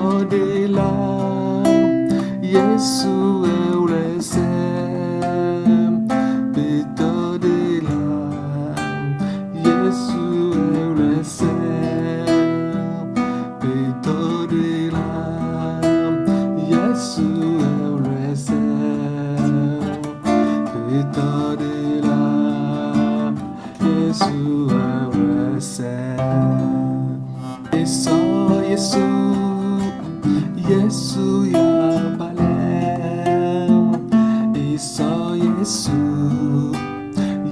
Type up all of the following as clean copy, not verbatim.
Bitodela, Yesu eurese. Bitodela, Yesu eurese. Bitodela, Yesu eurese. Bitodela, Yesu eurese. Yesu, Yesu ya balem. Yesu,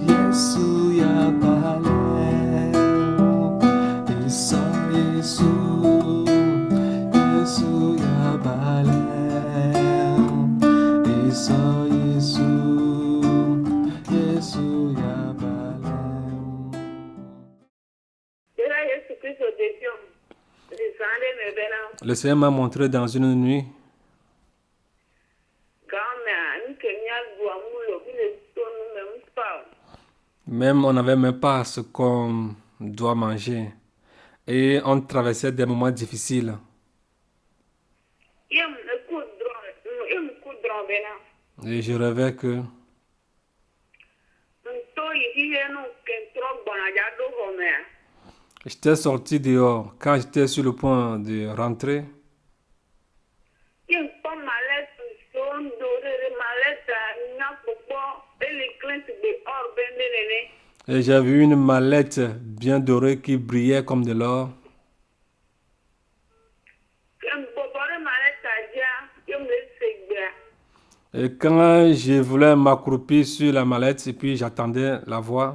Yesu ya balem. Yesu, Yesu ya balem. Yesu, Yesu ya balem. Le Seigneur m'a montré dans une nuit même on n'avait même pas ce qu'on doit manger et on traversait des moments difficiles. Et je rêvais que j'étais sorti dehors. Quand j'étais sur le point de rentrer, et j'ai vu une mallette bien dorée qui brillait comme de l'or. Et quand je voulais m'accroupir sur la mallette et puis j'attendais la voix,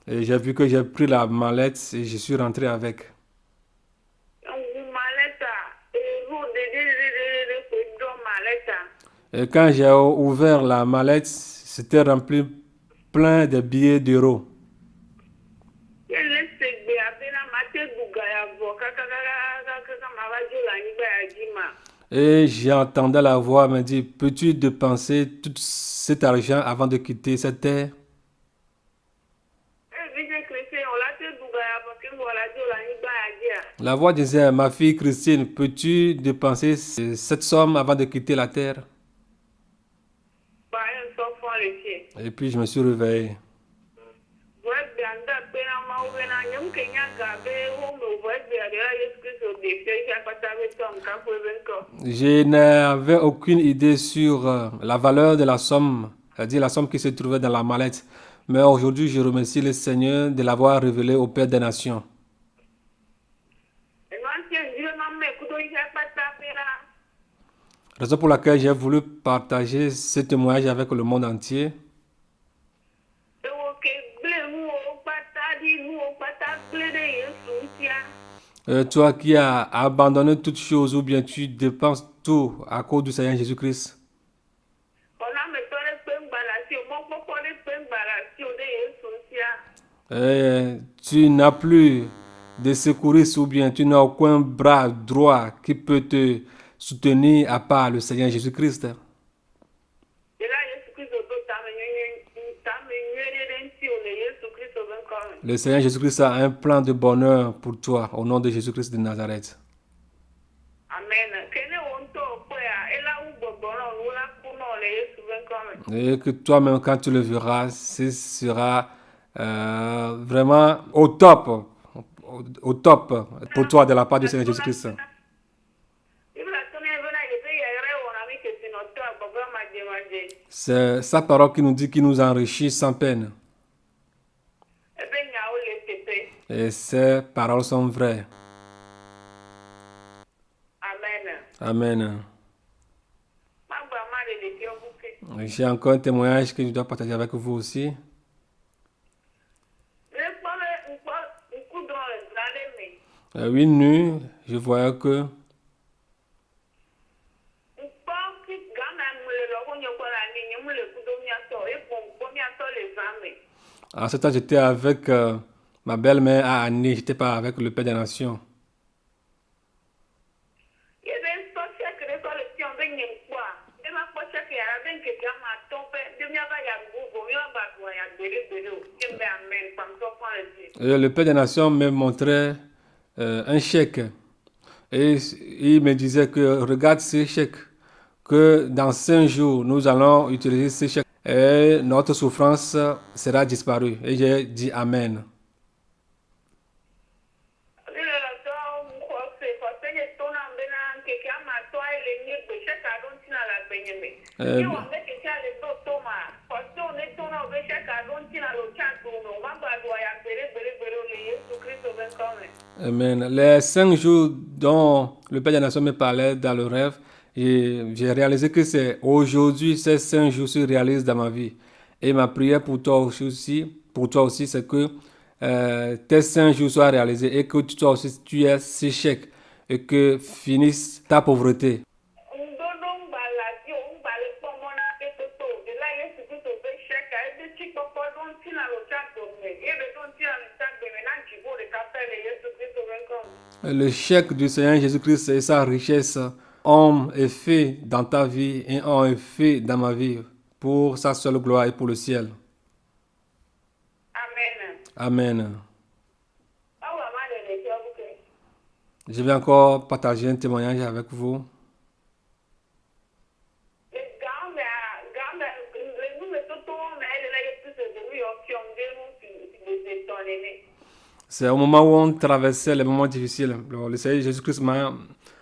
et j'ai vu que j'ai pris la mallette et je suis rentré avec. Et quand j'ai ouvert la mallette, c'était rempli plein de billets d'euros. Et j'entendais la voix me dire, peux-tu dépenser tout cet argent avant de quitter cette terre? La voix disait, ma fille Christine, peux-tu dépenser cette somme avant de quitter la terre? Et puis je me suis réveillé. Je n'avais aucune idée sur la valeur de la somme, c'est-à-dire la somme qui se trouvait dans la mallette. Mais aujourd'hui, je remercie le Seigneur de l'avoir révélé au Père des Nations. Raison pour laquelle j'ai voulu partager ce témoignage avec le monde entier. Toi qui as abandonné toutes choses ou bien tu dépenses tout à cause du Seigneur Jésus-Christ. Tu n'as plus de secouristes ou bien tu n'as aucun bras droit qui peut te soutenir à part le Seigneur Jésus-Christ. Le Seigneur Jésus-Christ a un plan de bonheur pour toi au nom de Jésus-Christ de Nazareth. Et que toi-même, quand tu le verras, ce sera vraiment au top pour toi de la part du Seigneur Jésus-Christ. C'est sa parole qui nous dit qu'il nous enrichit sans peine. Et ces paroles sont vraies. Amen. J'ai encore un témoignage que je dois partager avec vous aussi. Une nuit, je voyais que en ce temps, j'étais avec ma belle-mère à Annie, j'étais pas avec le Père des Nations. Et le Père des Nations me montrait un chèque. Et il me disait que regarde ce chèque, que dans 5 jours, nous allons utiliser ce chèque et notre souffrance sera disparue. Et j'ai dit Amen. Euh, Amen. Les 5 jours dont le Père des Nations me parlait dans le rêve, j'ai réalisé que c'est aujourd'hui, ces 5 jours se réalisent dans ma vie. Et ma prière pour toi aussi, c'est que tes 5 jours soient réalisés et que toi aussi tu aies ce chèque et que finisse ta pauvreté. Le chèque du Seigneur Jésus-Christ et sa richesse ont effet dans ta vie et ont effet dans ma vie pour sa seule gloire et pour le ciel. Amen. Je vais encore partager un témoignage avec vous. C'est au moment où on traversait les moments difficiles. Le Seigneur Jésus-Christ m'a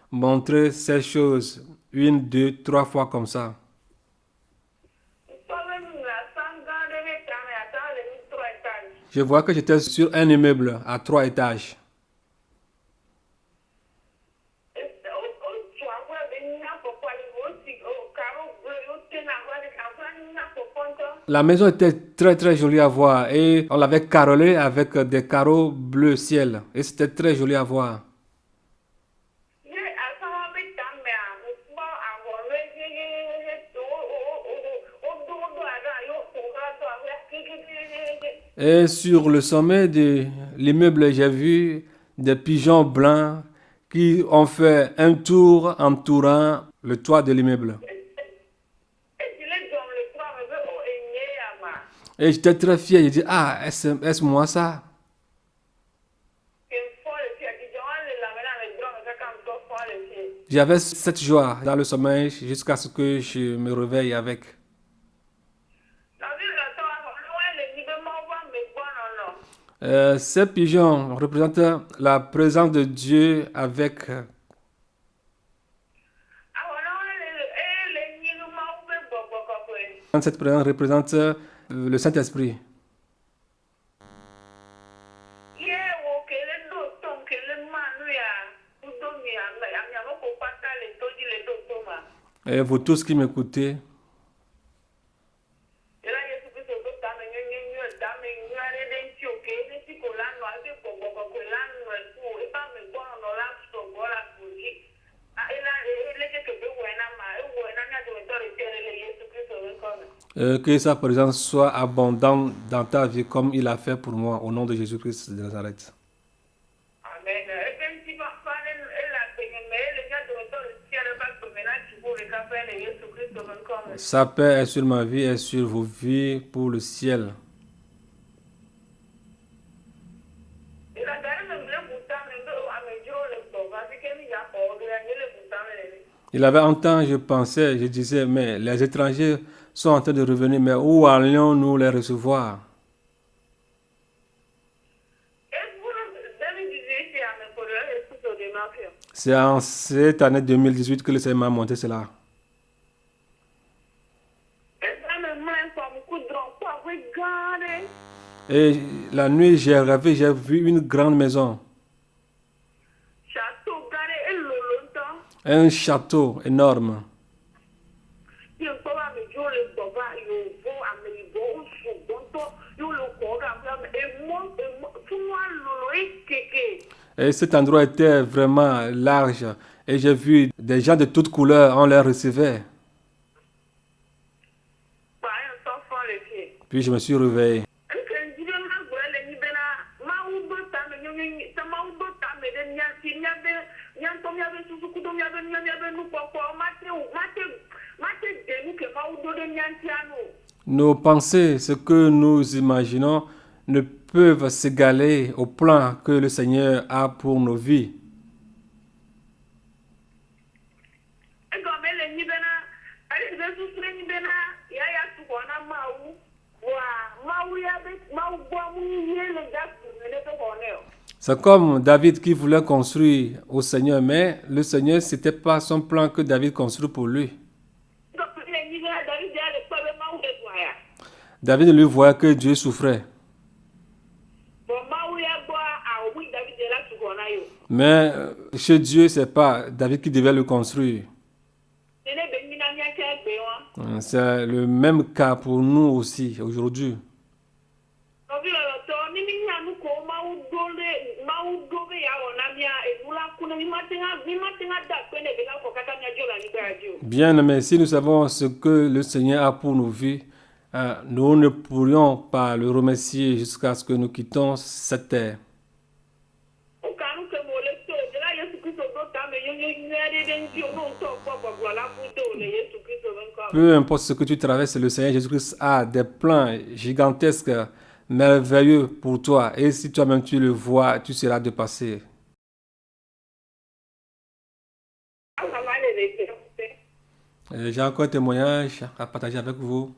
montré ces choses 1, 2, 3 fois comme ça. Je vois que j'étais sur un immeuble à 3 étages. La maison était très très jolie à voir et on l'avait carrelée avec des carreaux bleu ciel et c'était très joli à voir. Et sur le sommet de l'immeuble, j'ai vu des pigeons blancs qui ont fait un tour entourant le toit de l'immeuble. Et j'étais très fier. J'ai dit, ah, est-ce moi ça? J'avais cette joie dans le sommeil jusqu'à ce que je me réveille avec. Ces pigeons représentent la présence de Dieu avec. Cette présence représente le Saint-Esprit. Et vous tous qui m'écoutez, que sa présence soit abondante dans ta vie comme il a fait pour moi au nom de Jésus-Christ de Nazareth. Sa paix est sur ma vie et sur vos vies pour le ciel. Il avait un temps, je pensais, je disais, mais les étrangers sont en train de revenir, mais où allions-nous les recevoir? C'est en cette année 2018 que le Seigneur m'a montré cela. Et la nuit, j'ai rêvé, j'ai vu une grande maison. Un château énorme. Et cet endroit était vraiment large. Et j'ai vu des gens de toutes couleurs, on les recevait. Puis je me suis réveillé. Nos pensées, ce que nous imaginons, ne peuvent s'égaler au plan que le Seigneur a pour nos vies. C'est comme David qui voulait construire au Seigneur, mais le Seigneur, ce n'était pas son plan que David construit pour lui. David lui voyait que Dieu souffrait. Mais chez Dieu, ce n'est pas David qui devait le construire. C'est le même cas pour nous aussi aujourd'hui. Bien, mais si nous savons ce que le Seigneur a pour nos vies, nous ne pourrions pas le remercier jusqu'à ce que nous quittions cette terre. Peu importe ce que tu traverses, le Seigneur Jésus-Christ a des plans gigantesques, merveilleux pour toi. Et si toi-même tu le vois, tu seras dépassé. J'ai encore un témoignage à partager avec vous.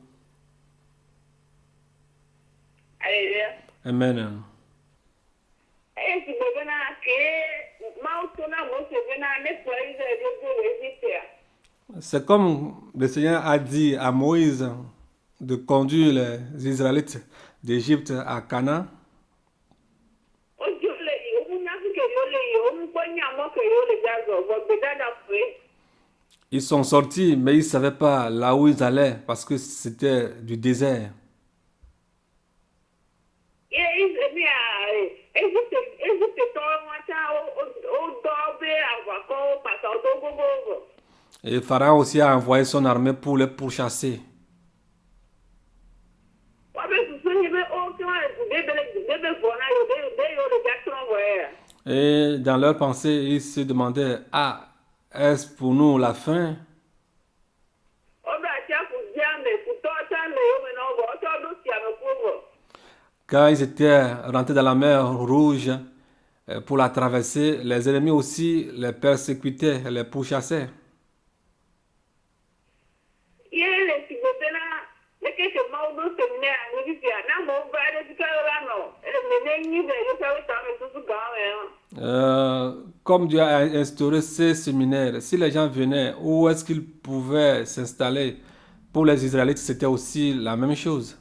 Amen. C'est comme le Seigneur a dit à Moïse de conduire les Israélites d'Égypte à Canaan. Ils sont sortis, mais ils ne savaient pas là où ils allaient parce que c'était du désert. Et Pharaon aussi a envoyé son armée pour les pourchasser. Et dans leur pensée, ils se demandaient, ah, est-ce pour nous la fin? Quand ils étaient rentrés dans la mer Rouge pour la traverser, les ennemis aussi les persécutaient, les pourchassaient. Comme Dieu a instauré ces séminaires, si les gens venaient, où est-ce qu'ils pouvaient s'installer? Pour les Israélites, c'était aussi la même chose.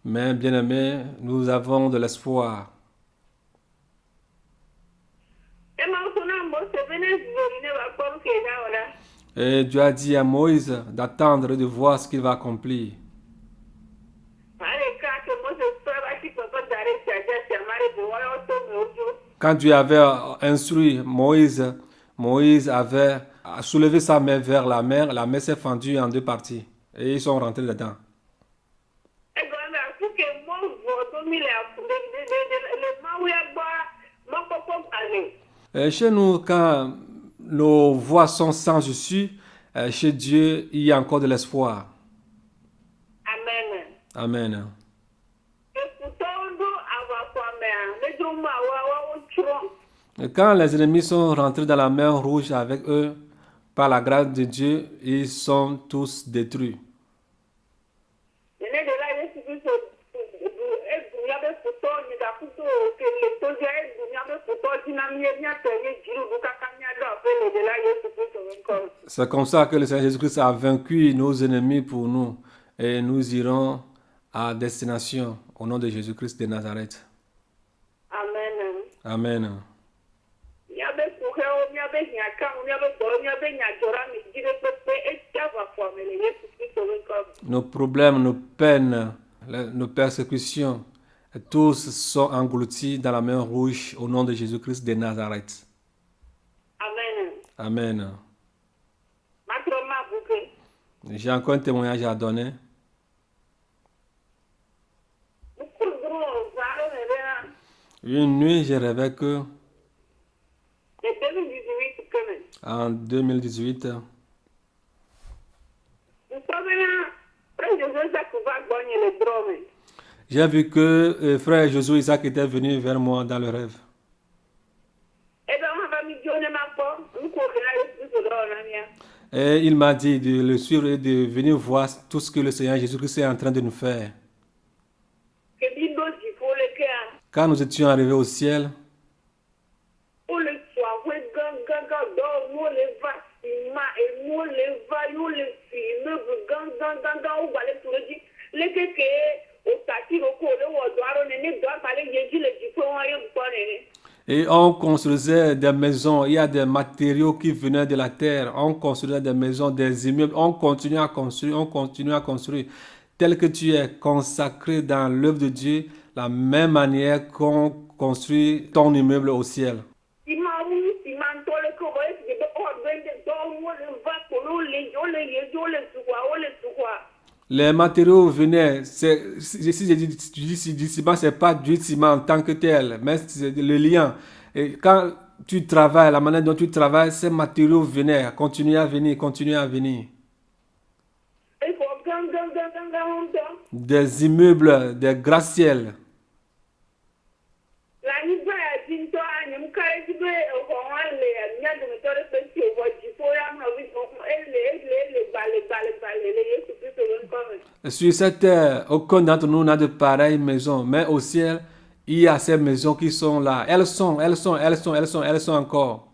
Mais bien aimés, nous avons de l'espoir. Et Dieu a dit à Moïse d'attendre et de voir ce qu'il va accomplir. Quand Dieu avait instruit Moïse, Moïse avait soulevé sa main vers la mer s'est fendue en deux parties et ils sont rentrés dedans. Et chez nous, quand nos voies sont sans issue, chez Dieu, il y a encore de l'espoir. Amen. Amen. Et quand les ennemis sont rentrés dans la mer Rouge avec eux, par la grâce de Dieu, ils sont tous détruits. C'est comme ça que le Seigneur Jésus-Christ a vaincu nos ennemis pour nous. Et nous irons à destination au nom de Jésus-Christ de Nazareth. Amen. Amen. Nos problèmes, nos peines, nos persécutions, tous sont engloutis dans la mer rouge au nom de Jésus-Christ de Nazareth. Amen. Amen. J'ai encore un témoignage à donner. Une nuit, j'ai rêvé que en 2018, J'ai vu que frère Josué Isaac était venu vers moi dans le rêve. Et il m'a dit de le suivre et de venir voir tout ce que le Seigneur Jésus-Christ est en train de nous faire. Quand nous étions arrivés au ciel, et on construisait des maisons, il y a des matériaux qui venaient de la terre, on construisait des maisons, des immeubles, on continue à construire, tel que tu es consacré dans l'œuvre de Dieu, la même manière qu'on construit ton immeuble au ciel. Les matériaux venaient, si je dis du ciment, ce n'est pas du ciment en tant que tel, mais c'est le lien. Et quand tu travailles, la manière dont tu travailles, ces matériaux venaient, continuer à venir. Des immeubles, des gratte-ciels. Sur cette terre, aucun d'entre nous n'a de pareille maison, mais au ciel, il y a ces maisons qui sont là. Elles sont encore.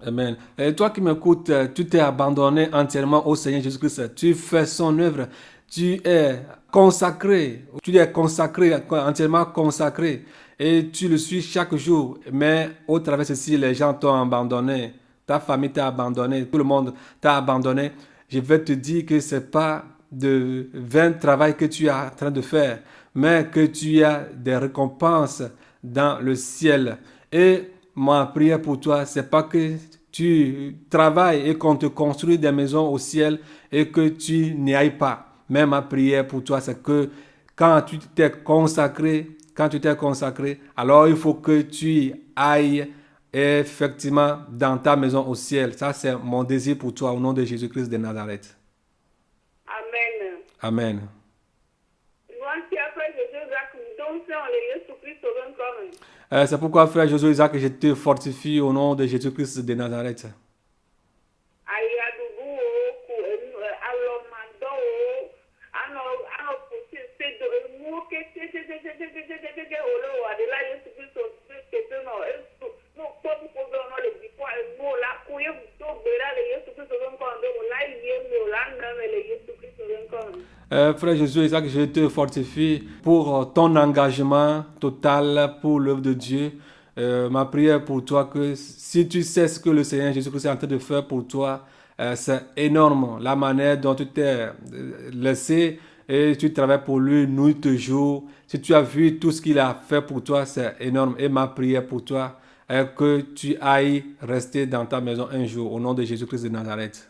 Amen. Et toi qui m'écoutes, tu t'es abandonné entièrement au Seigneur Jésus-Christ. Tu fais son œuvre. Tu es consacré, entièrement consacré, et tu le suis chaque jour. Mais au travers de ceci, les gens t'ont abandonné, ta famille t'a abandonné, tout le monde t'a abandonné. Je vais te dire que ce n'est pas de vain travail que tu es en train de faire, mais que tu as des récompenses dans le ciel. Et ma prière pour toi, c'est pas que tu travailles et qu'on te construit des maisons au ciel et que tu n'y ailles pas. Mais ma prière pour toi, c'est que quand tu t'es consacré, alors il faut que tu ailles effectivement dans ta maison au ciel. Ça, c'est mon désir pour toi au nom de Jésus-Christ de Nazareth. Amen. Amen. C'est pourquoi, frère Josué Isaac, je te fortifie au nom de Jésus-Christ de Nazareth. Frère Jésus Isaac, je te fortifie pour ton engagement total pour l'œuvre de Dieu. Ma prière pour toi, que si tu sais ce que le Seigneur Jésus-Christ est en train de faire pour toi, c'est énorme. La manière dont tu t'es laissé et tu travailles pour lui nuit et jour. Si tu as vu tout ce qu'il a fait pour toi, c'est énorme. Et ma prière pour toi est que tu ailles rester dans ta maison un jour au nom de Jésus-Christ de Nazareth.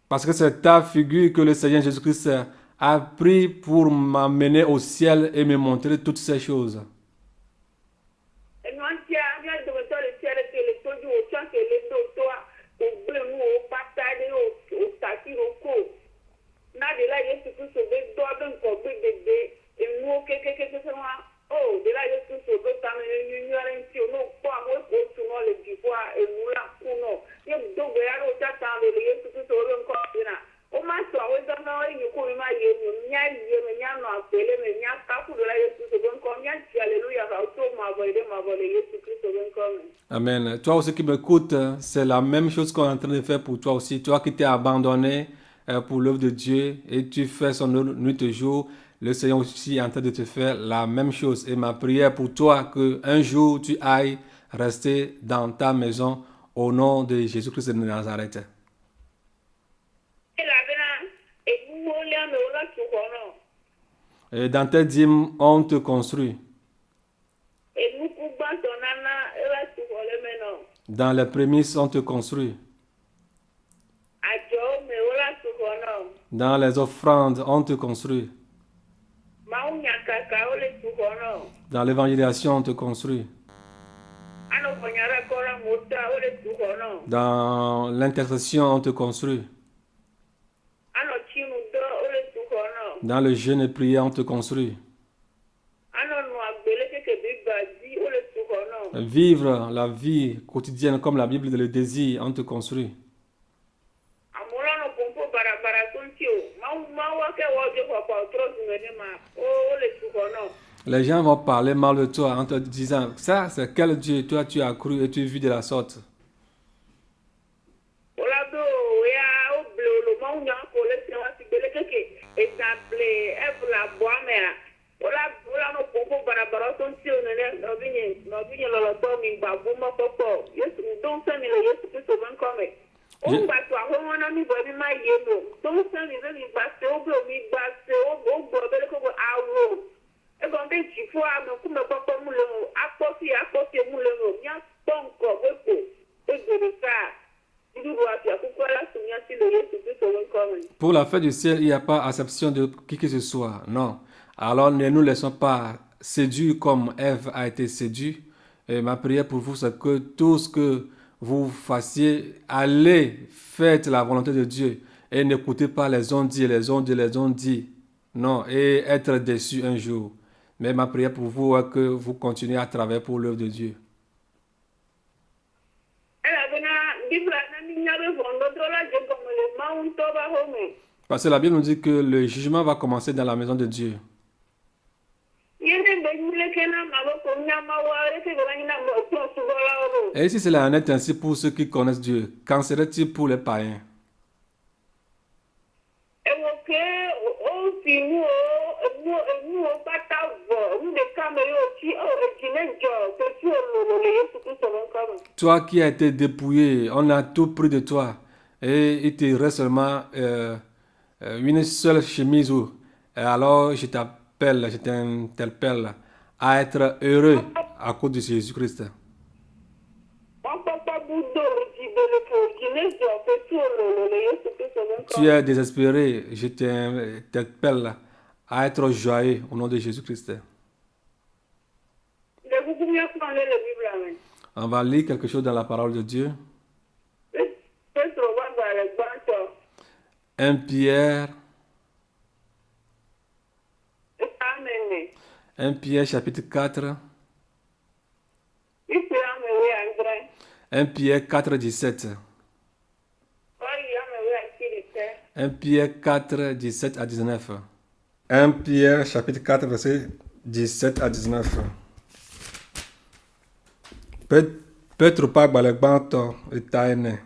Parce que c'est ta figure que le Seigneur Jésus-Christ a pris pour m'amener au ciel et me montrer toutes ces choses. Amen. Toi aussi qui m'écoutes, c'est la même chose qu'on est en train de faire pour toi aussi. Toi qui t'es abandonné pour l'œuvre de Dieu et tu fais son œuvre nuit et jour. le Seigneur aussi est en train de te faire la même chose. Et ma prière pour toi, que un jour tu ailles rester dans ta maison au nom de Jésus-Christ de Nazareth. E la bena enuwo lia me wola tu xɔ nɔ. Et dans tes dîmes, on te construit. Enuku gbãtɔ nana ela tu xɔ le me nɔ. Dans les prémices, on te construit. Adzɔwo me wola tu xɔ nɔ. Dans les offrandes, on te construit. Mawu nyakakawo le tu xɔ nɔ. Dans l'évangélisation, on te construit. Anɔ xɔnya ɖe kɔ ɖe mota wole tu xɔ nɔ. Dans l'intercession, on te construit. Anɔ tsinu dɔ wole tu xɔ nɔ. Dans le jeûne et prière, on te construit. Anɔ nu agbele keke bi gbadzi wole tu xɔ nɔ. Vivre la vie quotidienne comme la Bible le désire, on te construit. Amewo la nɔ pompo barabara to ŋuti o. Mawu ke wɔ dzo xɔxɔ trɔ dume ne ma wole tu xɔ nɔ. Les gens vont parler mal de toi en te disant, ça c'est quel Dieu toi tu as cru et tu vis de la sorte. Wola do ya woble wolo mawu nya ko le se wa si gbele keke etable evla boa mea. Wola no pompo barabara to ŋuti o nene nɔvinye lɔlɔtɔ mi gbagbo mɔkpɔkpɔ. Yesu don se mi le Yesu Kristo ƒe ŋkɔ me. O gba to ahɔhɔ na mi bɔ mi ma ye no. Don se mi be mi gba se wo blo mi gba se wo gbɔ be le koko awo. Egɔn be dzifo ame kume kpɔkpɔ mu le o. Akpɔfi mu le o. Mia kpɔ ŋkɔ gbogbo. Egbe ɖeka. Pour la fête du ciel, il n'y a pas acception de qui que ce soit. Non. Alors ne nous laissons pas séduire comme Ève a été séduite. Et ma prière pour vous, c'est que tout ce que vous fassiez, allez, faites la volonté de Dieu. Et n'écoutez pas les on-dit, les on-dit, les on-dit. Non, et être déçu un jour. Mais ma prière pour vous est que vous continuez à travailler pour l'œuvre de Dieu. Parce que la Bible nous dit que le jugement va commencer dans la maison de Dieu. Et si cela en est ainsi pour ceux qui connaissent Dieu, qu'en serait-il pour les païens? Toi qui as été dépouillé, on a tout pris de toi. Et il te reste seulement une seule chemise. Alors je t'interpelle à être heureux à cause de Jésus-Christ. Tu es désespéré, je t'interpelle à être joyeux au nom de Jésus-Christ. On va lire quelque chose dans la parole de Dieu. 1 Pierre. 1 Pierre chapitre 4. 1 Pierre 4, 17. 1 Pierre 4, 17 à 19. 1 Pierre chapitre 4, verset 17 à 19. Petro pa gbalẽgbãtɔ eta ene.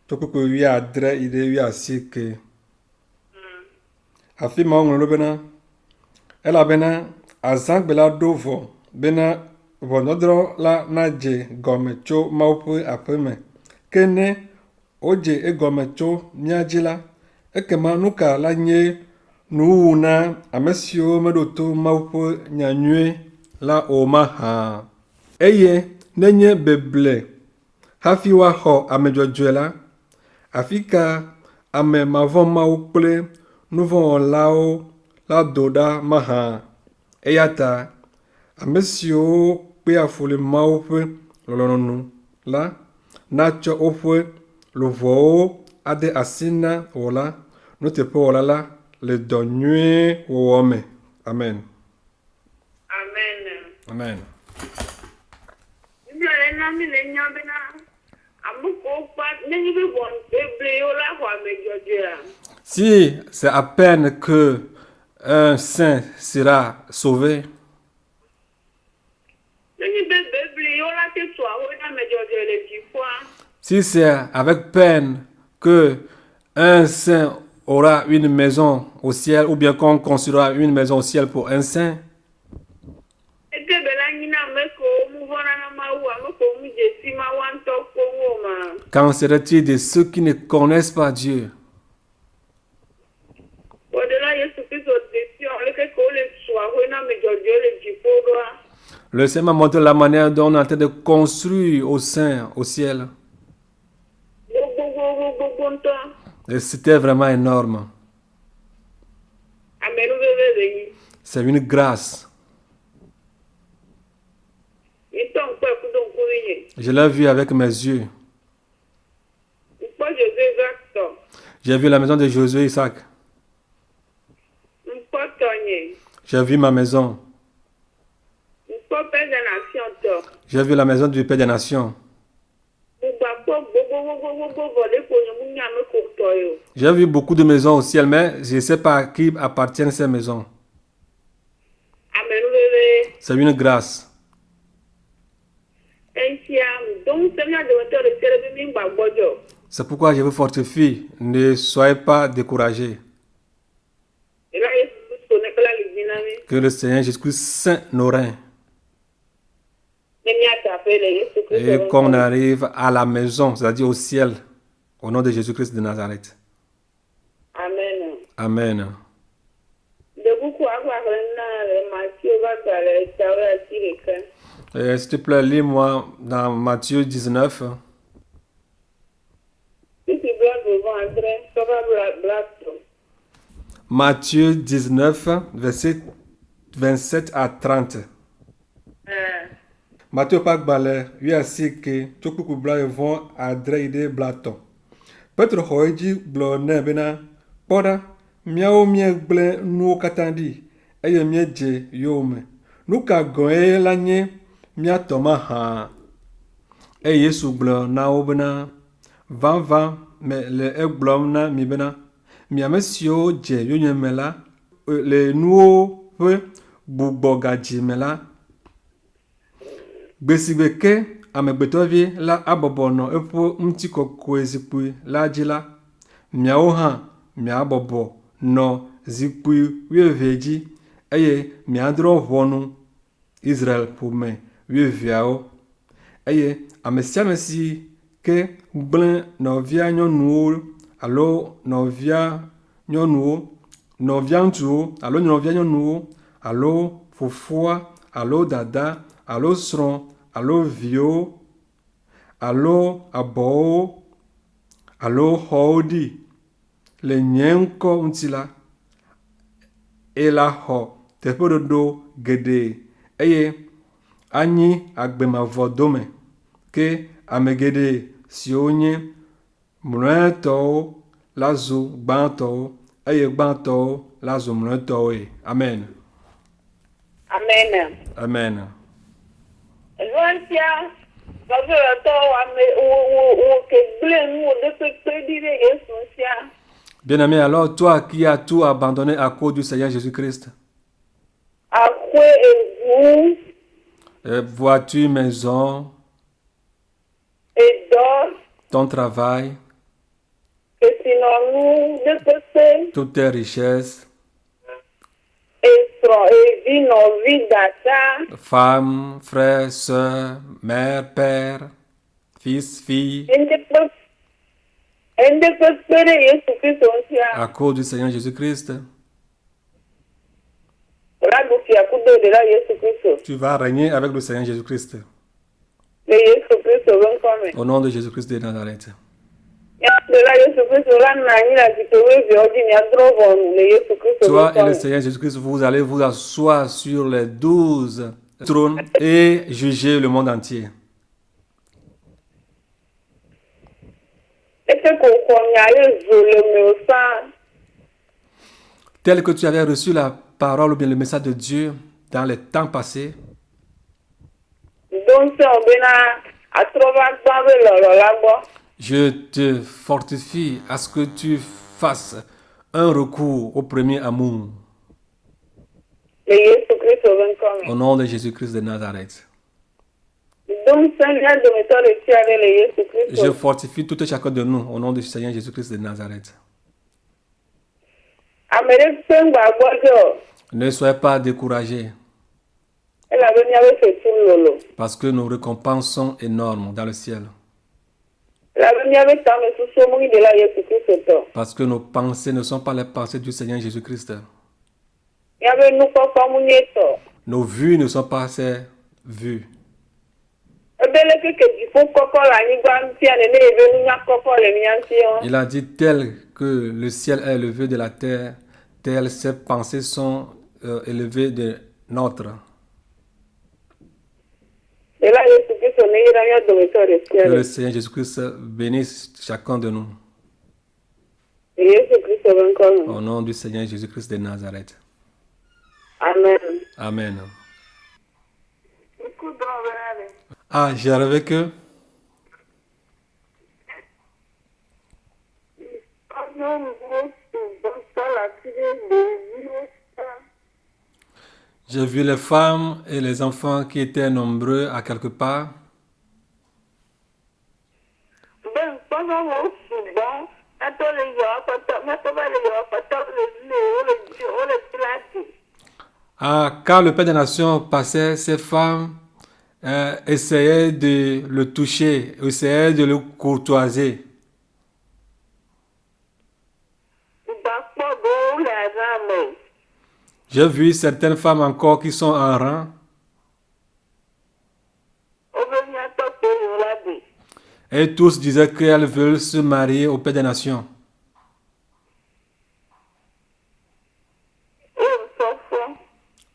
Tokoko 17 ide 19. Afi ma woŋlɔ ɖo bena elabena azãgbe la ɖo vɔ bena ʋɔnudrɔ̃ la nadze gɔme tso Mawu ƒe aƒe me. Ke ne wodze egɔme tso mía dzi la, ekema nu ka la nye nuwuwu na ame siwo meɖo to Mawu ƒe nyanyui la o mahã? Eye nenye beble hafi woaxɔ ame dzɔdzɔe la, afi ka ame mavɔ Mawu kple nuvɔ̃wɔlawo la do ɖa mahã? Eya ta ame siwo kpea fu le Mawu ƒe lɔlɔ̃nu la natsɔ woƒe luʋɔwo ade asi na wɔla, nuteƒewɔla la le dɔ nyuie wɔwɔ me. Amen. Amen. Si c'est à peine que un saint sera sauvé, si c'est avec peine que un saint aura une maison au ciel ou bien qu'on construira une maison au ciel pour un saint. Eke bela nyina meko muvona na mawu ameko mujesi mawanto kongoma. Qu'en serait-il de ceux qui ne connaissent pas Dieu? Odela Yesu Kristo desio leke ko le swa hona me jojo le jipodoa. Le Seigneur m'a montré la manière dont on est en train de construire au sein, au ciel. Gbogbo nto. Et c'était vraiment énorme. Amenu bebe yi. C'est une grâce. Ito nkwe kudo nkuye. Je l'ai vu avec mes yeux. Nkpo Jose Victor. J'ai vu la maison de Josué Isaac. Nkpo Tonye. J'ai vu ma maison. Nkpo Père de Nation to. J'ai vu la maison du Père des Nations. J'ai vu beaucoup de maisons au ciel, mais je ne sais pas à qui appartiennent ces maisons. C'est une grâce. C'est pourquoi je vous fortifie. Ne soyez pas découragés. Que le Seigneur Jésus-Christ saint nos reins. Et qu'on arrive à la maison, c'est-à-dire au ciel, au nom de Jésus-Christ de Nazareth. Amen. Amen. S'il te plaît, lis-moi dans Matthieu 19. Matthieu 19, verset 27 à 30. Matthieu Pak Balé, lui a dit que tout le monde vont à Dreide Blaton. Petre Hoiji Blonne Bena, Poda, miao mie ble no katandi, eye mie je yome. Nuka goe lanye, mia toma ha. Eye sublo na obena, van, me le egblom na mi bena. Mia mesio je yonye mela, le nuo pe bubogaji mela. Gbesigbeke amegbetovi la abobono epo mtikoko ezikpui la djila. Miawo ha mia abobo no zikpui wieveji eye miadro vonu Israel pume wieviao. Eye amesiamesi ke gblẽ novia nyɔnuwo alo novia nyɔnuwo, novia ŋutsuwo alo novia nyɔnuwo alo fofoa alo dada alo srɔ̃ alo viwo alo abɔwo alo xɔwo ɖi le nye ŋkɔ ŋuti la, ela xɔ teƒeɖoɖo geɖe eye anyi agbemavɔ dome ke ame geɖe siwo nye mlɔetɔwo la zu gbãtɔwo eye gbãtɔwo la zu mlɔetɔwoe. Amen. Amen. Amen. Luantia, baveto ame o ke glen o de pe dire Yesusia. Bien-aimé, alors toi qui as tout abandonné à cause du Seigneur Jésus-Christ, Akwe e vous voiture, maison, et d'or ton travail, que sinon nous de pe toutes tes richesses, et vino vidata. femmes, frères, sœurs, mère, père, fils, fille, Ende pe pere Yesu Kristo sia. à cause du Seigneur Jésus-Christ, La dufia kudo de la Yesu Kristo. tu vas régner avec le Seigneur Jésus-Christ. Le Yesu Kristo ven come. Au nom de Jésus-Christ de Nazareth. Ya de la Yesu Kristo la na ni la kitowe bi odi ni adrovo le Yesu Kristo. Toi et le Seigneur Jésus-Christ, vous allez vous asseoir sur les 12 trônes et juger le monde entier. Ete ko nya ye zole me osa. Tel que tu avais reçu la parole ou bien le message de Dieu dans les temps passés, Donc on bena atrova gbawe loro lagbo. je te fortifie à ce que tu fasses un recours au premier amour. Le Yesu Kristo ven come. Au nom de Jésus-Christ de Nazareth. Donc Seigneur de me tore tia le Yesu Je Kristo. fortifie tout et chacun de nous au nom du Seigneur Jésus-Christ de Nazareth. Amérique Sengba Bojo. Ne soyez pas découragés, Elle avait mis avec ses tout lolo. parce que nos récompenses sont énormes dans le ciel. Elle avait mis avec ta mais sous ce monde de là, il y a tout ce temps. Parce que nos pensées ne sont pas les pensées du Seigneur Jésus-Christ. Il y avait nous pas comme on y est. Nos vues ne sont pas ses vues. Il a dit tel que le ciel est élevé de la terre, telles ses pensées sont élevées de notre. Que le Seigneur Jésus-Christ bénisse chacun de nous. Au nom du Seigneur Jésus-Christ de Nazareth. Amen. Amen. Ah, j'ai rêvé que j'ai vu les femmes et les enfants qui étaient nombreux à quelque part. Ah, quand le Père des Nations passait, ces femmes essayaient de le toucher, essayaient de le courtoiser. J'ai vu certaines femmes encore qui sont en rang. Et tous disaient qu'elles veulent se marier au Père des Nations.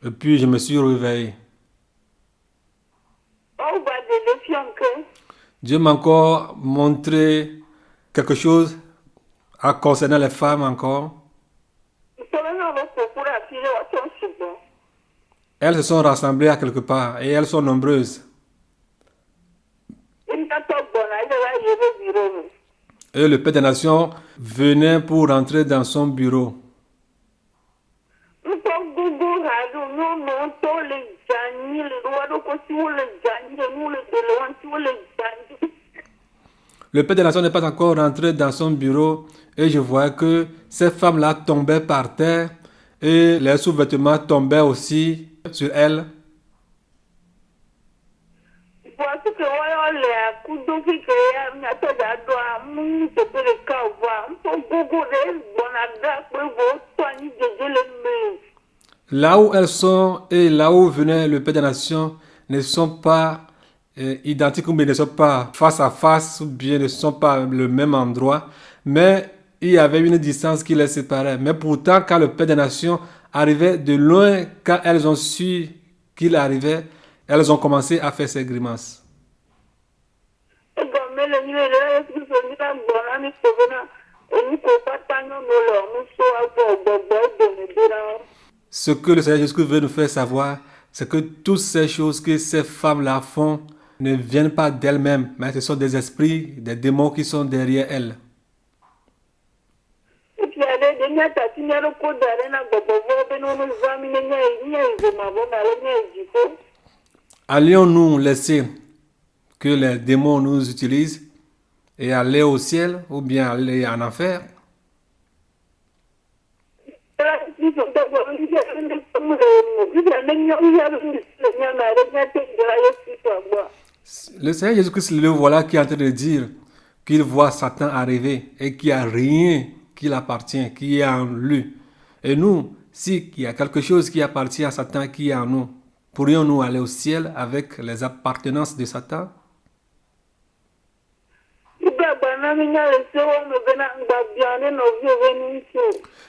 Et puis je me suis réveillé. Dieu m'a encore montré quelque chose à concernant les femmes encore. Elles se sont rassemblées à quelque part et elles sont nombreuses. Et le Père des Nations venait pour rentrer dans son bureau. Le Père des Nations n'est pas encore rentré dans son bureau et je voyais que ces femmes-là tombaient par terre et les sous-vêtements tombaient aussi sur elles. Là où elles sont et là où venait le Père des Nations ne sont pas identiques ou bien ne sont pas face à face ou bien ne sont pas le même endroit, mais il y avait une distance qui les séparait. Mais pourtant, quand le Père des Nations arrivait de loin, quand elles ont su qu'il arrivait, elles ont commencé à faire ces grimaces. Ce que le Seigneur Jésus veut nous faire savoir, c'est que toutes ces choses que ces femmes-là font ne viennent pas d'elles-mêmes, mais ce sont des esprits, des démons qui sont derrière elles. Allions-nous laisser que les démons nous utilisent et aller au ciel ou bien aller en enfer? Le Seigneur Jésus-Christ, le voilà qui est en train de dire qu'il voit Satan arriver et qu'il n'y a rien qui l'appartient, qui est en lui. Et nous, s'il y a quelque chose qui appartient à Satan, qui est en nous, pourrions-nous aller au ciel avec les appartenances de Satan?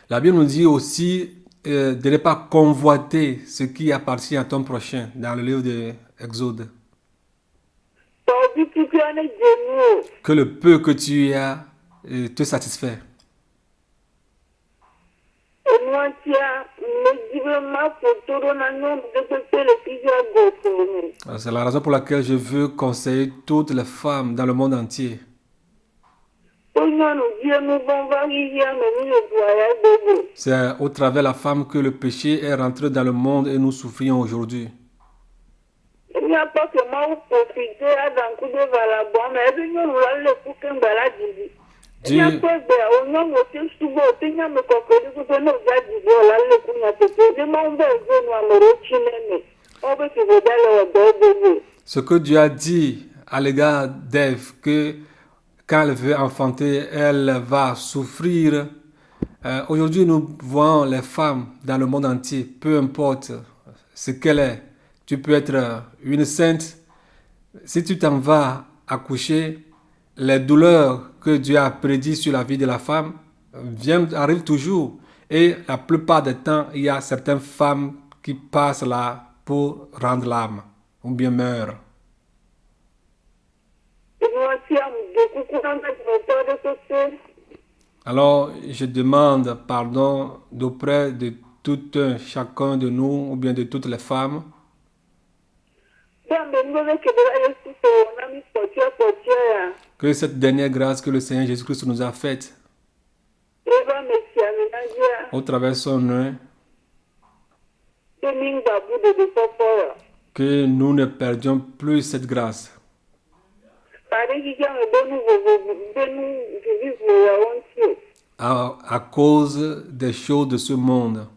La Bible nous dit aussi de ne pas convoiter ce qui appartient à ton prochain dans le livre de Exode. Que le peu que tu as te satisfait. C'est la raison pour laquelle je veux conseiller toutes les femmes dans le monde entier. C'est au travers de la femme que le péché est rentré dans le monde et nous souffrions aujourd'hui. Dieu, ce que Dieu a dit à l'égard d'Ève, que quand elle veut enfanter, elle va souffrir. Aujourd'hui, nous voyons les femmes dans le monde entier, peu importe ce qu'elle est. Tu peux être une sainte. Si tu t'en vas accoucher, les douleurs que Dieu a prédites sur la vie de la femme arrivent toujours. Et la plupart du temps, il y a certaines femmes qui passent là pour rendre l'âme ou bien meurent. Alors, je demande pardon d'auprès de tout un chacun de nous ou bien de toutes les femmes. Que cette dernière grâce que le Seigneur Jésus-Christ nous a faite au travers de son nom, que nous ne perdions plus cette grâce. À cause des choses de ce monde.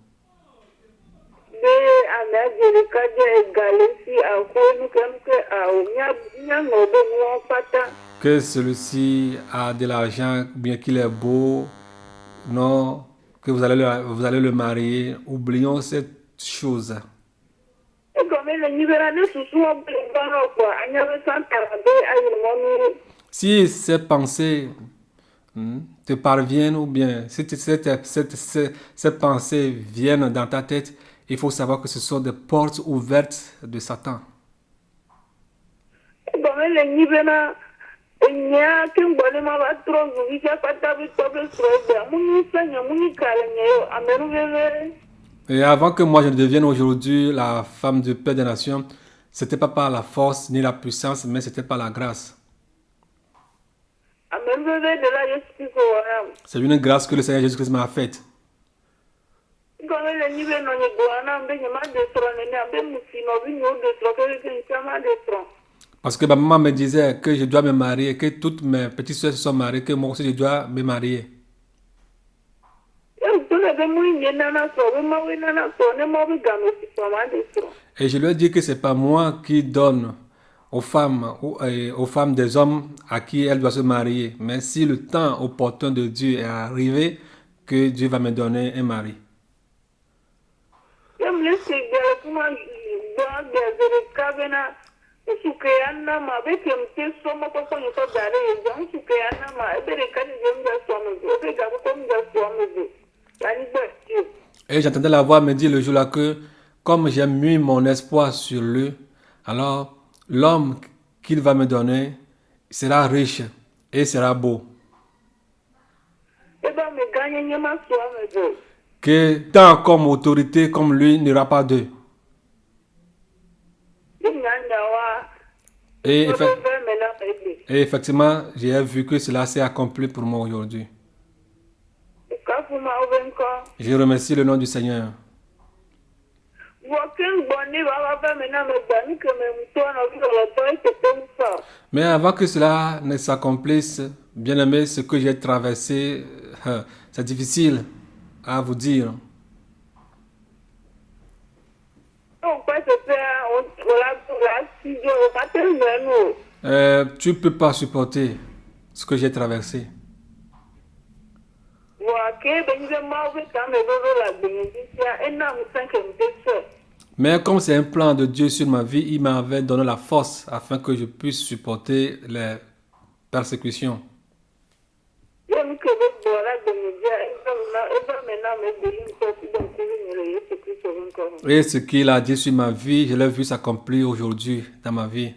Que celui-ci a de l'argent, bien qu'il est beau, non, que vous allez le marier. Oublions cette chose. Si ces pensées te parviennent ou bien si ces pensées viennent dans ta tête, il faut savoir que ce sont des portes ouvertes de Satan. Et avant que moi je ne devienne aujourd'hui la femme du Père des Nations, ce n'était pas par la force ni la puissance, mais c'était par la grâce. C'est une grâce que le Seigneur Jésus-Christ m'a faite. Parce que ma maman me disait que je dois me marier, que toutes mes petites soeurs se sont mariées, que moi aussi je dois me marier. Et je lui ai dit que ce n'est pas moi qui donne aux femmes des hommes à qui elle doit se marier. Mais si le temps opportun de Dieu est arrivé, que Dieu va me donner un mari. Et j'entendais la voix me dire le jour-là que comme j'ai mis mon espoir sur lui, alors l'homme qu'il va me donner sera riche et sera beau. Que tant comme autorité comme lui, il n'y aura pas deux. Et effectivement, j'ai vu que cela s'est accompli pour moi aujourd'hui. Je remercie le nom du Seigneur. Mais avant que cela ne s'accomplisse, bien aimé, ce que j'ai traversé, c'est difficile à vous dire. Tu ne peux pas supporter ce que j'ai traversé. Mais comme c'est un plan de Dieu sur ma vie, il m'avait donné la force afin que je puisse supporter les persécutions. Et ce qu'il a dit sur ma vie, je l'ai vu s'accomplir aujourd'hui dans ma vie.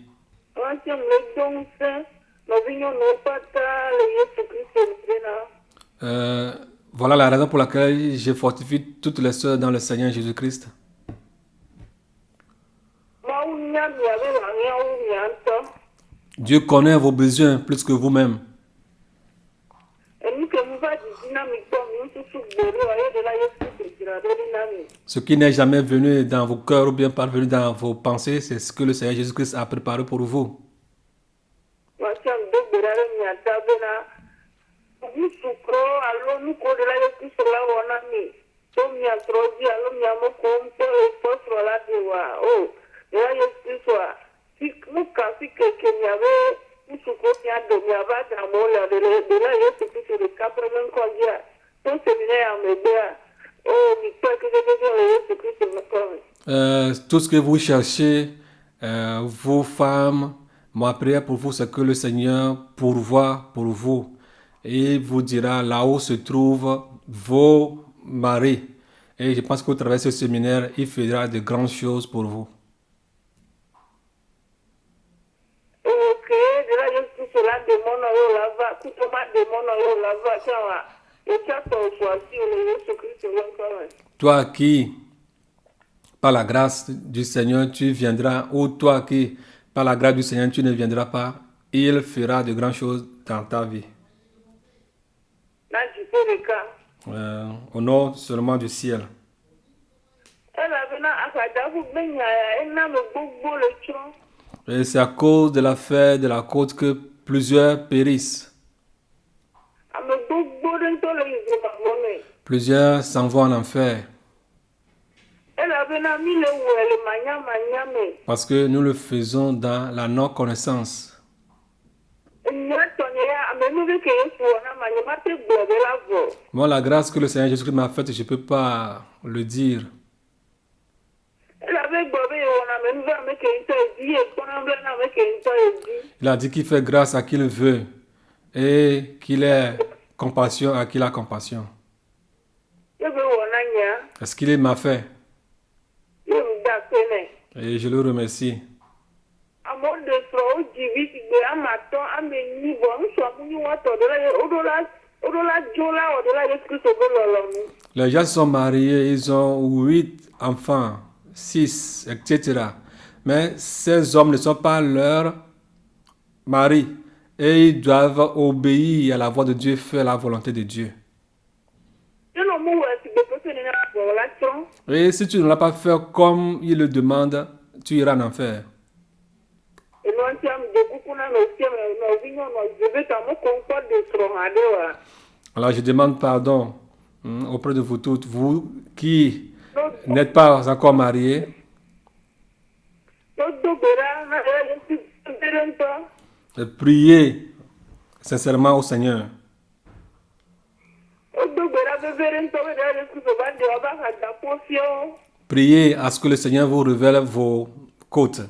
Voilà la raison pour laquelle je fortifie toutes les sœurs dans le Seigneur Jésus-Christ. Dieu connaît vos besoins plus que vous-même. Ce qui n'est jamais venu dans vos cœurs ou bien parvenu dans vos pensées, c'est ce que le Seigneur Jésus-Christ a préparé pour vous. Musukro, alo nuko de la Yesu la wanami. Tom ya troji, alo mi amo kompo, esposo la dewa. Oh, de la Yesu soa. Muka fike kenyabe, musukro ya do mi abata mola de la Yesu Kristo de capre men kondia. Ton séminaire me bea. Oh, mi pa que de Yesu Kristo me komme. Tout ce que vous cherchez, vos femmes, ma prière pour vous, c'est que le Seigneur pourvoit pour vous et vous dira là où se trouvent vos maris. Et je pense qu'au travers de ce séminaire, il fera de grandes choses pour vous. Ok, de la Yesu cela demande au lava, kutoma demande au lava, chawa. Et ça ton choisi le Yesu Kristo me komme. Toi qui, par la grâce du Seigneur, tu viendras, ou toi qui, par la grâce du Seigneur, tu ne viendras pas, il fera de grandes choses dans ta vie. Na jipe le cas. Au nom seulement du ciel. Elle avait na akadafu benya ya, elle n'a me bobo le tron. Et c'est à cause de l'affaire de la côte que plusieurs périssent. A me bobo de to le yizobabone. Plusieurs s'en vont en enfer. Elle avait na mi le wele manya me. Parce que nous le faisons dans la non-connaissance. Nyatonye ya, ame nuve ke Yesu wana manya mate globe la vo. Moi, la grâce que le Seigneur Jésus-Christ m'a faite, je ne peux pas le dire. Elle avait globe wana me nuve ame ke into edi, e kona mbe na me ke into edi. Il a dit qu'il fait grâce à qui il veut et qu'il ait compassion à qui il a compassion. Yebe wana nya, Est-ce qu'il m'a fait? yem da pene. Et je le remercie. Amo de fro o jivi sigbe amaton ame nibo, nso amuni wato de la odola jola o de la Yesu Kristo be lolomu. Les gens sont mariés, ils ont 8 enfants, 6, etc. Mais ces hommes ne sont pas leurs maris. Et ils doivent obéir à la voix de Dieu, faire la volonté de Dieu. Yeno mu we sigbe pese ni na bo la tron. Et si tu ne l'as pas fait comme il le demande, tu iras en enfer. E no antiam de kukuna no siam no vinyo no jibe ta mo konko de tron adewa. Alors je demande pardon auprès de vous toutes, vous qui n'êtes pas encore mariés, No do bera na Yesu berento. priez sincèrement au Seigneur. O do bera be berento be de Yesu so ba de oba ka da posio. Priez à ce que le Seigneur vous révèle vos côtes.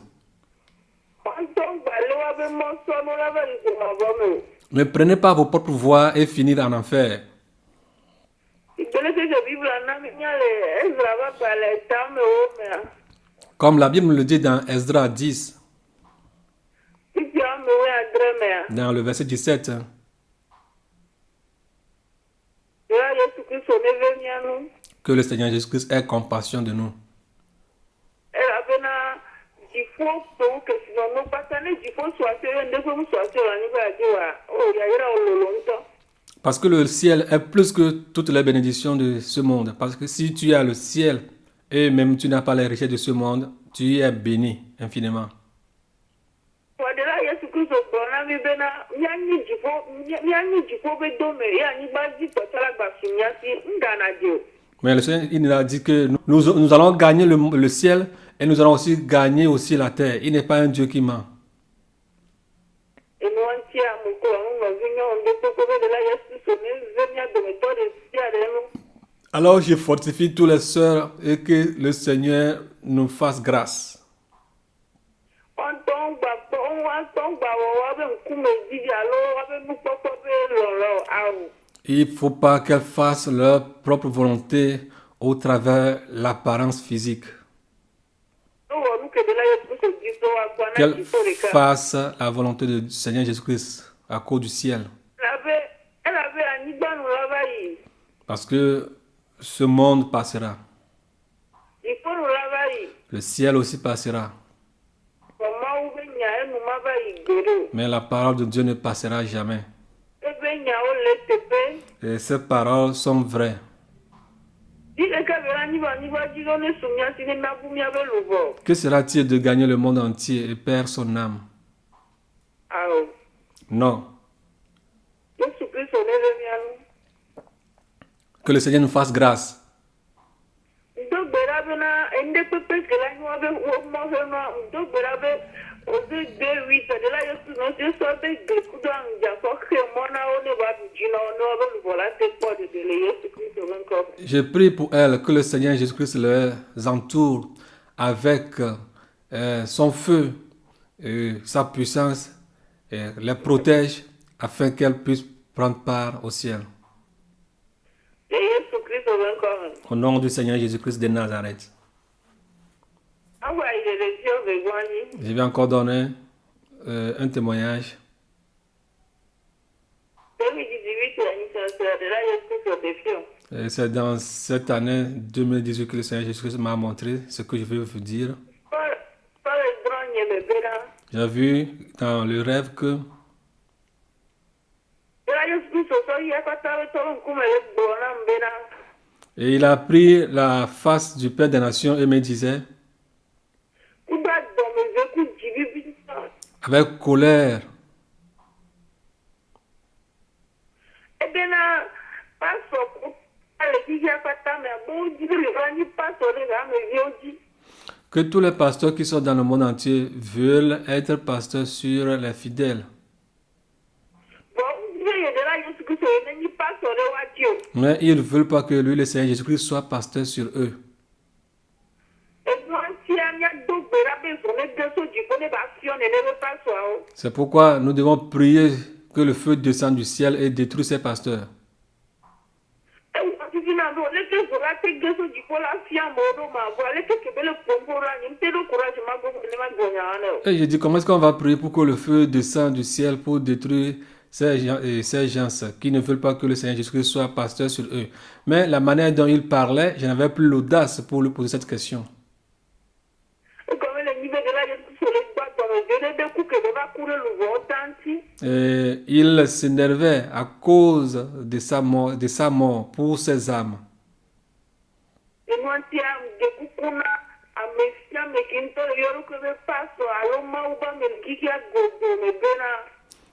Anton ba le wa be mo so no la ba ni ma bo me. Ne prenez pas vos propres voies et finir en enfer. Ibele ke je Bible na mi nyale Ezra ba ba le ta me o me. Comme la Bible le dit dans Esdras 10, Ti a me we adre me. dans le verset 17, Ya Yesu Kristo ne ve mianu. que le Seigneur Jésus-Christ ait compassion de nous. Elle avait na jifo so ke si no pata ne jifo so asere ndeko mu so asere ani ba di wa. O ya ira o lo nto. Parce que le ciel est plus que toutes les bénédictions de ce monde. Parce que si tu as le ciel et même tu n'as pas les richesses de ce monde, tu es béni infiniment. Wa de la Yesu Kristo bona mi be na nyanyi jifo be do me ya ni ba ji to tala gba sunya si ngana dio. Mais le Seigneur, il nous a dit que nous allons gagner le ciel et nous allons aussi gagner aussi la terre. Il n'est pas un Dieu qui ment. E no anti a mu ko no vinyo ndeko ko be de la Yesu so ne venia do me to de sia de no. Alors je fortifie tous les sœurs et que le Seigneur nous fasse grâce. Anton gba wa be nkume didi alo wa be mu popo be loro awu. Il ne faut pas qu'elles fassent leur propre volonté au travers l'apparence physique. No wo nu ke de la Yesu Kristo di so wa kwa na Qu'elles jifo de ka. fassent la volonté du Seigneur Jésus-Christ à cause du ciel. Elle avait anigba no lava yi. Parce que ce monde passera. Il faut no lava yi. Le ciel aussi passera. Mama u be nya enu ma ba yi gero. Mais la parole de Dieu ne passera jamais. E be nya o le tepe. Et ces paroles sont vraies. Di e ka be anigba ji no ne sumya si ne na bu mi abe lubo. Que sera-t-il de gagner le monde entier et perdre son âme? Awo. Non. Yesu Kristo Que le Seigneur nous fasse grâce. Je prie pour elles que le Seigneur Jésus-Christ les entoure avec son feu, sa puissance, et les protège afin qu'elles puissent prendre part au ciel. Au nom du Seigneur Jésus-Christ de Nazareth. Je vais encore donner un témoignage. Et c'est dans cette année 2018 que le Seigneur Jésus-Christ m'a montré ce que je vais vous dire. J'ai vu dans le rêve que et il a pris la face du Père des Nations et me disait avec colère, que tous les pasteurs qui sont dans le monde entier veulent être pasteurs sur les fidèles. Mais ils ne veulent pas que lui, le Seigneur Jésus-Christ, soit pasteur sur eux. C'est pourquoi nous devons prier que le feu descende du ciel et détruise ces pasteurs. Et je dis, comment est-ce qu'on va prier pour que le feu descende du ciel pour détruire ces gens qui ne veulent pas que le Seigneur Jésus-Christ soit pasteur sur eux. Mais la manière dont il parlait, je n'avais plus l'audace pour lui poser cette question. Et il s'énervait à cause de sa mort pour ses âmes.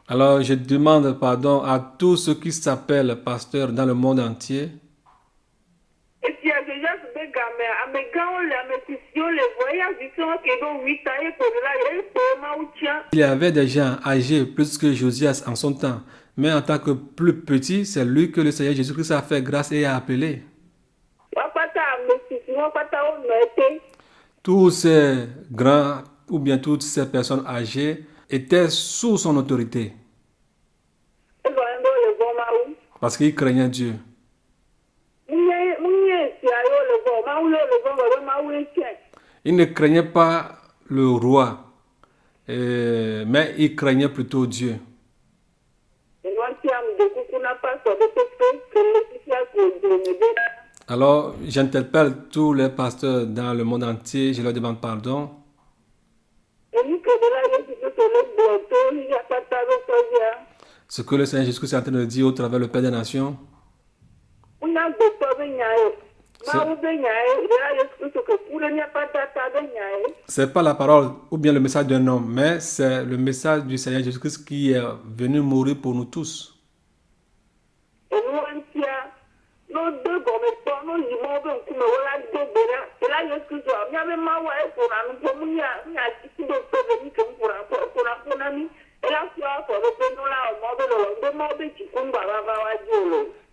Alors je demande pardon à tous ceux qui s'appellent pasteurs dans le monde entier. Il y avait des gens âgés plus que Josias en son temps, mais en tant que plus petit, c'est lui que le Seigneur Jésus-Christ a fait grâce et a appelé. Tous ces grands ou bien toutes ces personnes âgées étaient sous son autorité parce qu'ils craignaient Dieu. Ils ne craignaient pas le roi, mais ils craignaient plutôt Dieu. Alors, j'interpelle tous les pasteurs dans le monde entier, je leur demande pardon. Ce que le Seigneur Jésus-Christ est en train de dire au travers le Père des Nations, c'est pas la parole ou bien le message d'un homme, mais c'est le message du Seigneur Jésus-Christ qui est venu mourir pour nous tous.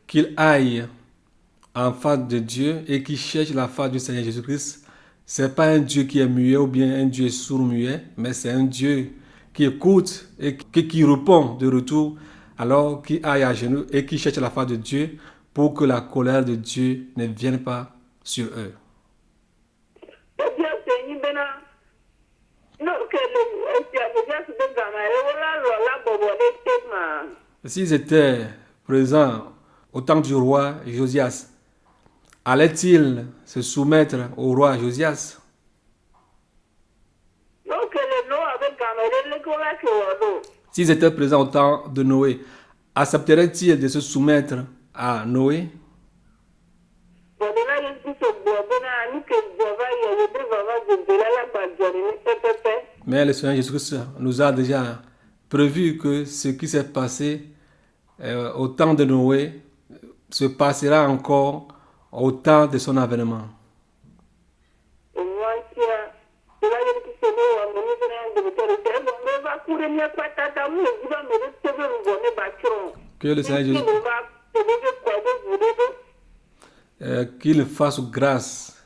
Qu'il aille en face de Dieu et qu'il cherche la face du Seigneur Jésus-Christ. C'est pas un Dieu qui est muet ou bien un Dieu sourd-muet, mais c'est un Dieu qui écoute et qui répond de retour. Alors qu'il aille à genoux et qu'il cherche la face de Dieu pour que la colère de Dieu ne vienne pas sur eux. S'ils étaient présents au temps du roi Josias, allait-il se soumettre au roi Josias? S'ils étaient présents au temps de Noé, accepteraient-ils de se soumettre à Noé? Mais le Seigneur Jésus-Christ nous a déjà prévu que ce qui s'est passé au temps de Noé se passera encore au temps de son avènement. Que le Seigneur Jésus, qu'il fasse grâce,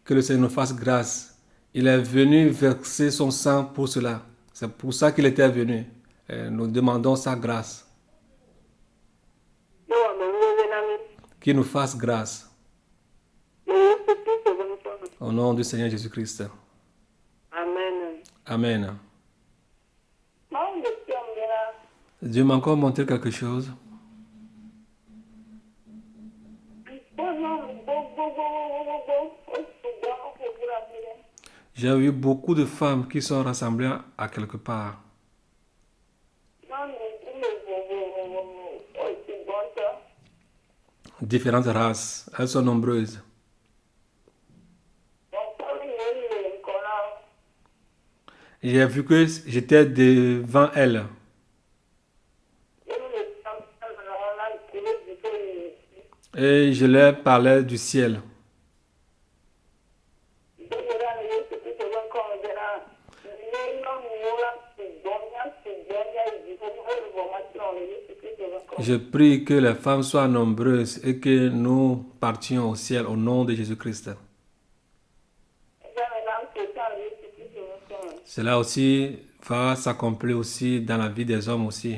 que le Seigneur nous fasse grâce. Il est venu verser son sang pour cela. C'est pour ça qu'il était venu. Nous demandons sa grâce. Qu'il nous fasse grâce. Au nom du Seigneur Jésus-Christ. Amen. Amen. Dieu m'a encore montré quelque chose. J'ai vu beaucoup de femmes qui sont rassemblées à quelque part. Différentes races. Elles sont nombreuses. J'ai vu que j'étais devant elles. Et je leur parlais du ciel. Je prie que les femmes soient nombreuses et que nous partions au ciel au nom de Jésus-Christ. Cela aussi va s'accomplir aussi dans la vie des hommes aussi.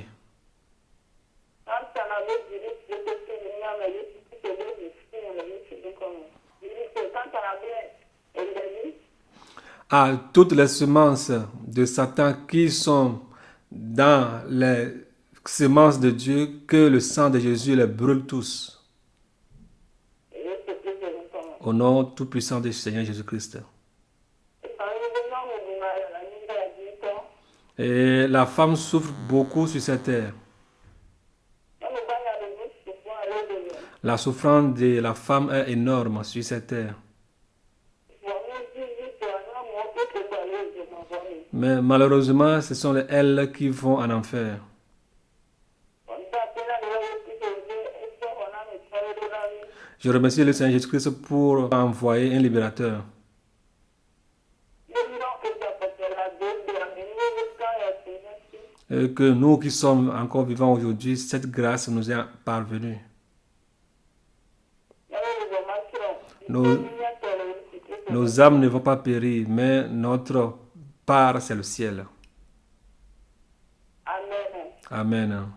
À toutes les semences de Satan qui sont dans les semences de Dieu, que le sang de Jésus les brûle tous. Au nom tout-puissant du Seigneur Jésus-Christ. Et la femme souffre beaucoup sur cette terre. La souffrance de la femme est énorme sur cette terre. Mais malheureusement, ce sont elles qui vont en enfer. Je remercie le Seigneur Jésus-Christ pour envoyer un libérateur. Et que nous qui sommes encore vivants aujourd'hui, cette grâce nous est parvenue. Nos âmes ne vont pas périr, mais notre part, c'est le ciel. Amen. Amen.